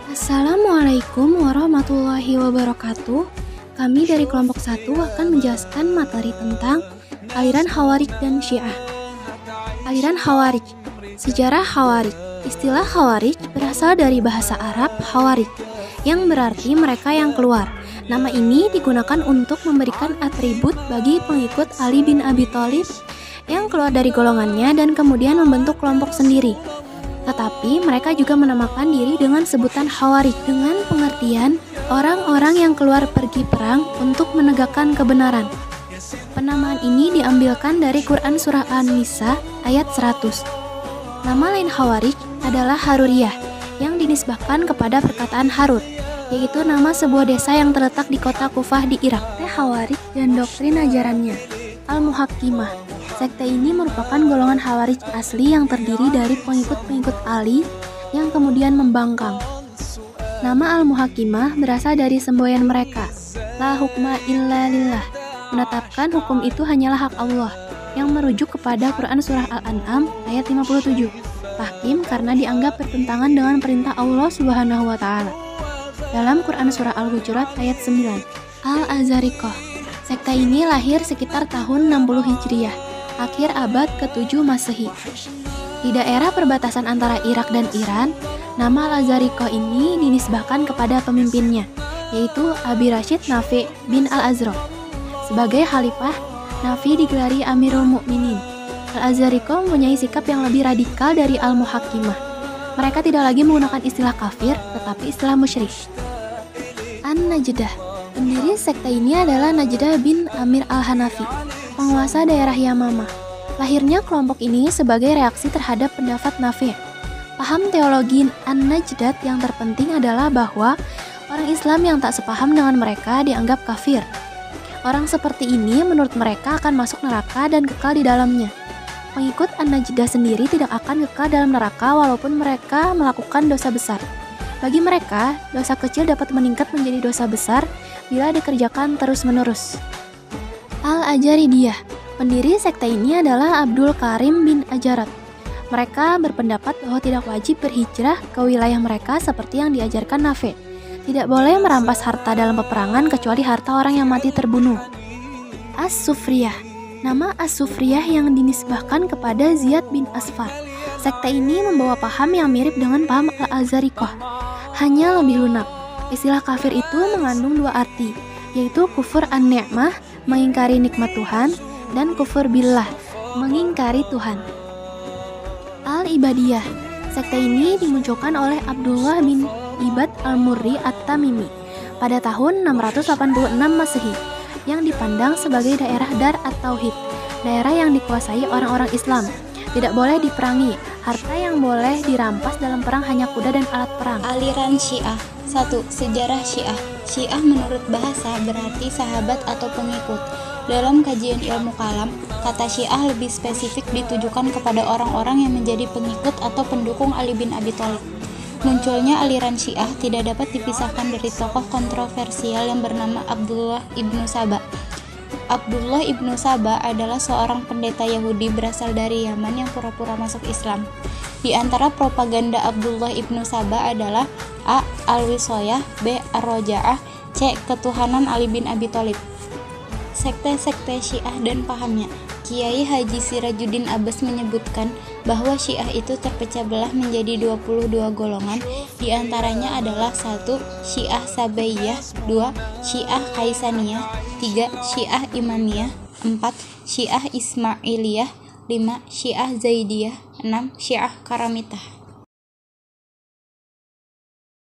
Assalamualaikum warahmatullahi wabarakatuh. Kami dari kelompok 1 akan menjelaskan materi tentang aliran Khawarij dan Syiah. Aliran Khawarij. Sejarah Khawarij. Istilah Khawarij berasal dari bahasa Arab Khawarij, yang berarti mereka yang keluar. Nama ini digunakan untuk memberikan atribut bagi pengikut Ali bin Abi Thalib yang keluar dari golongannya dan kemudian membentuk kelompok sendiri. Tetapi mereka juga menamakan diri dengan sebutan Khawarij dengan pengertian orang-orang yang keluar pergi perang untuk menegakkan kebenaran. Penamaan ini diambilkan dari Quran Surah An-Nisa ayat 100. Nama lain Khawarij adalah Haruriyah yang dinisbahkan kepada perkataan Harut, yaitu nama sebuah desa yang terletak di kota Kufah di Irak. Khawarij dan doktrin ajarannya. Al-Muhakkimah. Sekte ini merupakan golongan Khawarij asli yang terdiri dari pengikut-pengikut Ali yang kemudian membangkang. Nama Al-Muhakkimah berasal dari semboyan mereka, La hukma illa lillah, menetapkan hukum itu hanyalah hak Allah, yang merujuk kepada Quran Surah Al-An'am ayat 57. Tahkim karena dianggap bertentangan dengan perintah Allah Subhanahu wa Ta'ala. Dalam Quran Surah Al-Hujurat ayat 9. Al-Azariqah. Sekte ini lahir sekitar tahun 60 Hijriah, akhir abad ke-7 Masehi. Di daerah perbatasan antara Irak dan Iran, nama Al-Azariqah ini dinisbahkan kepada pemimpinnya, yaitu Abi Rashid Nafi' bin Al-Azraq. Sebagai khalifah, Nafi digelari Amirul Mukminin. Al-Azariqah mempunyai sikap yang lebih radikal dari Al-Muhakkimah. Mereka tidak lagi menggunakan istilah kafir, tetapi istilah musyrik. An-Najdah. Pendiri sekte ini adalah Najdah bin Amir al-Hanafi, penguasa daerah Yamamah. Lahirnya kelompok ini sebagai reaksi terhadap pendapat Nafi'. Paham teologi An-Najdat yang terpenting adalah bahwa orang Islam yang tak sepaham dengan mereka dianggap kafir. Orang seperti ini menurut mereka akan masuk neraka dan kekal di dalamnya. Pengikut An-Najdah sendiri tidak akan kekal dalam neraka walaupun mereka melakukan dosa besar. Bagi mereka, dosa kecil dapat meningkat menjadi dosa besar bila dikerjakan terus-menerus. Al-Ajaridiyah. Pendiri sekte ini adalah Abdul Karim bin Ajarat. Mereka berpendapat bahwa tidak wajib berhijrah ke wilayah mereka seperti yang diajarkan Nafi'. Tidak boleh merampas harta dalam peperangan kecuali harta orang yang mati terbunuh. As-Sufriyah. Nama As-Sufriyah yang dinisbahkan kepada Ziyad bin Asfar. Sekte ini membawa paham yang mirip dengan paham Al-Azariqah, hanya lebih lunak. Istilah kafir itu mengandung dua arti, yaitu kufur an-ni'mah, mengingkari nikmat Tuhan, dan kufur billah, mengingkari Tuhan. Al-Ibadiyah. Sekte ini dimunculkan oleh Abdullah bin Ibad al-Murri at-Tamimi pada tahun 686 Masehi, yang dipandang sebagai daerah Dar at-Tauhid, daerah yang dikuasai orang-orang Islam. Tidak boleh diperangi, harta yang boleh dirampas dalam perang hanya kuda dan alat perang. Aliran Syiah. 1. Sejarah Syiah. Syiah menurut bahasa berarti sahabat atau pengikut. Dalam kajian ilmu kalam, kata Syiah lebih spesifik ditujukan kepada orang-orang yang menjadi pengikut atau pendukung Ali bin Abi Thalib. Munculnya aliran Syiah tidak dapat dipisahkan dari tokoh kontroversial yang bernama Abdullah ibnu Saba. Abdullah ibnu Saba adalah seorang pendeta Yahudi berasal dari Yaman yang pura-pura masuk Islam. Di antara propaganda Abdullah ibnu Saba adalah A. Al-Wisoyah, B. Ar-Roja'ah, C. Ketuhanan Ali bin Abi Thalib. Sekte-sekte Syiah dan pahamnya. Kiai Haji Sirajuddin Abbas menyebutkan bahwa Syiah itu terpecah belah menjadi 22 golongan, di antaranya adalah 1. Syiah Sabaiyah, 2. Syiah Kaisaniyah, 3. Syiah Imamiyah, 4. Syiah Ismailiyah, 5. Syiah Zaidiyah, 6. Syiah Karamitah.